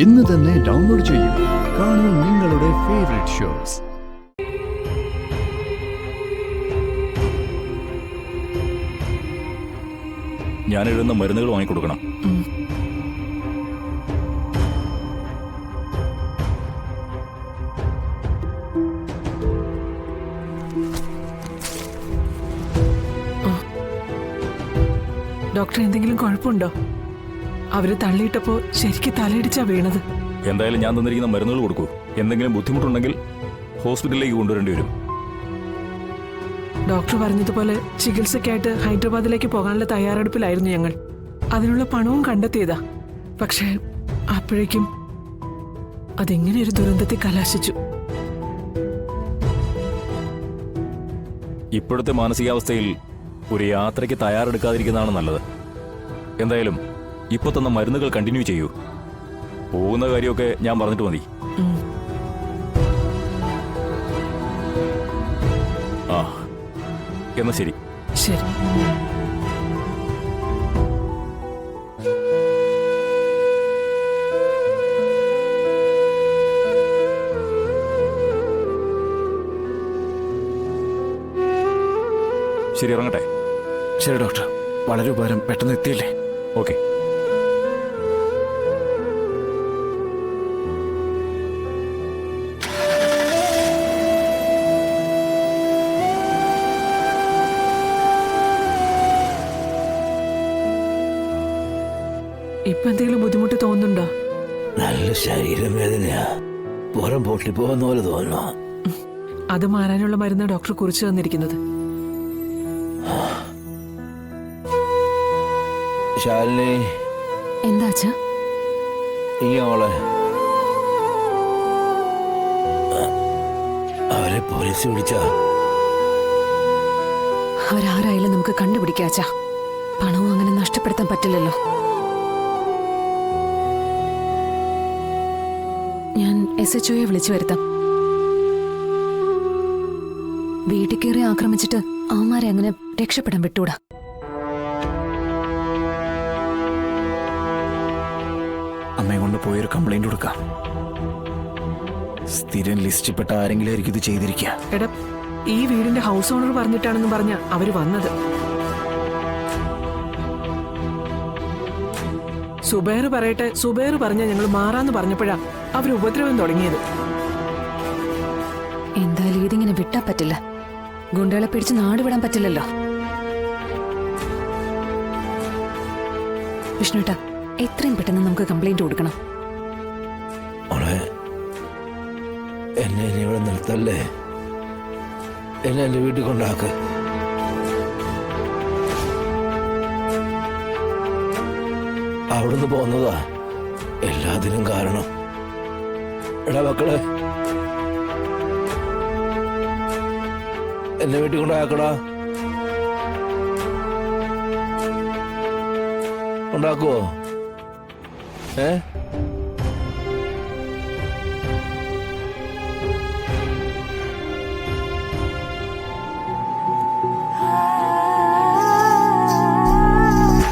ഇന്ന് തന്നെ ഡൗൺലോഡ് ചെയ്യൂ. കാണൂ നിങ്ങളുടെ ഫേവറേറ്റ് ഷോസ്. ഞാൻ എഴുതുന്ന മരുന്നുകൾ വാങ്ങിക്കൊടുക്കണം. ഡോക്ടർ, എന്തെങ്കിലും കുഴപ്പമുണ്ടോ? അവര് തള്ളിയിട്ടപ്പോ ശരിക്ക് തലയിടിച്ചാ വീണത്. എന്തായാലും ഞാൻ തന്നിരിക്കുന്ന മരുന്നുകൾ കൊടുക്കൂ. എന്തെങ്കിലും ബുദ്ധിമുട്ടുണ്ടെങ്കിൽ ഹോസ്പിറ്റലിലേക്ക് കൊണ്ടുവരേണ്ടി വരും. ഡോക്ടർ പറഞ്ഞതുപോലെ ചികിത്സയ്ക്കായിട്ട് ഹൈദരാബാദിലേക്ക് പോകാനുള്ള തയ്യാറെടുപ്പിലായിരുന്നു ഞങ്ങൾ. അതിനുള്ള പണവും കണ്ടെത്തിയതാ. പക്ഷേ അപ്പോഴേക്കും അതെങ്ങനെ ഒരു ദുരന്തത്തിൽ കലാശിച്ചു. ഇപ്പോഴത്തെ മാനസികാവസ്ഥയിൽ ഒരു യാത്രയ്ക്ക് തയ്യാറെടുക്കാതിരിക്കുന്നതാണ് നല്ലത്. എന്തായാലും ഇപ്പൊ തന്ന മരുന്നുകൾ കണ്ടിന്യൂ ചെയ്യൂ. പോകുന്ന കാര്യമൊക്കെ ഞാൻ പറഞ്ഞിട്ട് മതി. ആ, എന്നാ ശരി. ശരി. ശരി, ഇറങ്ങട്ടെ. ശരി ഡോക്ടർ, വളരെ ഉപകാരം. പെട്ടെന്ന് എത്തിയില്ലേ? ഓക്കെ. ഇപ്പൊ എന്തെങ്കിലും ബുദ്ധിമുട്ട് തോന്നുന്നുണ്ടോ? നല്ല ശരീരവേദനയാ, പുറം പൊട്ടിപ്പോകുന്ന പോലെ തോന്നുന്നു. അത് മാറാനുള്ള മരുന്ന് ഡോക്ടർ കുറിച്ച് തന്നിരിക്കുന്നത്. ശാലിനി, എന്താച്ചാ? ഇങ്ങോളെ അവരെ പോലീസ് വിളിച്ചാ? അവരാരായാലും നമുക്ക് കണ്ടുപിടിക്കാച്ചാ. പണവും അങ്ങനെ നഷ്ടപ്പെടുത്താൻ പറ്റില്ലല്ലോ. ഞാൻ SHO വിളിച്ചു വരുത്താം. വീട്ടിൽ കയറി ആക്രമിച്ചിട്ട് അവന്മാരെ അങ്ങനെ രക്ഷപ്പെടാൻ വിട്ടൂടാ. അമ്മയെ കൊണ്ട് പോയൊരു കംപ്ലൈന്റ് കൊടുക്കാം. സ്ഥിരം ലിസ്റ്റിൽപ്പെട്ട ആരെങ്കിലും ആയിരിക്കും ഇത് ചെയ്തിരിക്കുക. എടാ, ഈ വീടിന്റെ ഹൗസ് ഓണർ പറഞ്ഞിട്ടാണെന്ന് പറഞ്ഞ അവര് വന്നത്. സുബൈർ പറയട്ടെ, സുബൈർ പറഞ്ഞ ഞങ്ങൾ മാറാന്ന് പറഞ്ഞപ്പോഴാ അവർ ഉപദ്രവം തുടങ്ങിയത്. എന്തായാലും ഇതിങ്ങനെ വിട്ടാ പറ്റില്ല. ഗുണ്ടകളെ പിടിച്ച് നാട് വിടാൻ പറ്റില്ലല്ലോ. വിഷ്ണുട്ടാ, എത്രയും പെട്ടെന്ന് നമുക്ക് കംപ്ലൈന്റ് കൊടുക്കണം. മോളെ, എന്നെ ഇവിടെ നിർത്തല്ലേ. എന്നെ എന്റെ വീട്ടിൽ കൊണ്ടാക്ക്. അവിടുന്ന് പോന്നതാ എല്ലാത്തിനും കാരണം. എടാ മക്കളെ, എന്നെ വീട്ടിൽ കൊണ്ടാക്കടാ. കൊണ്ടാക്കുവോ?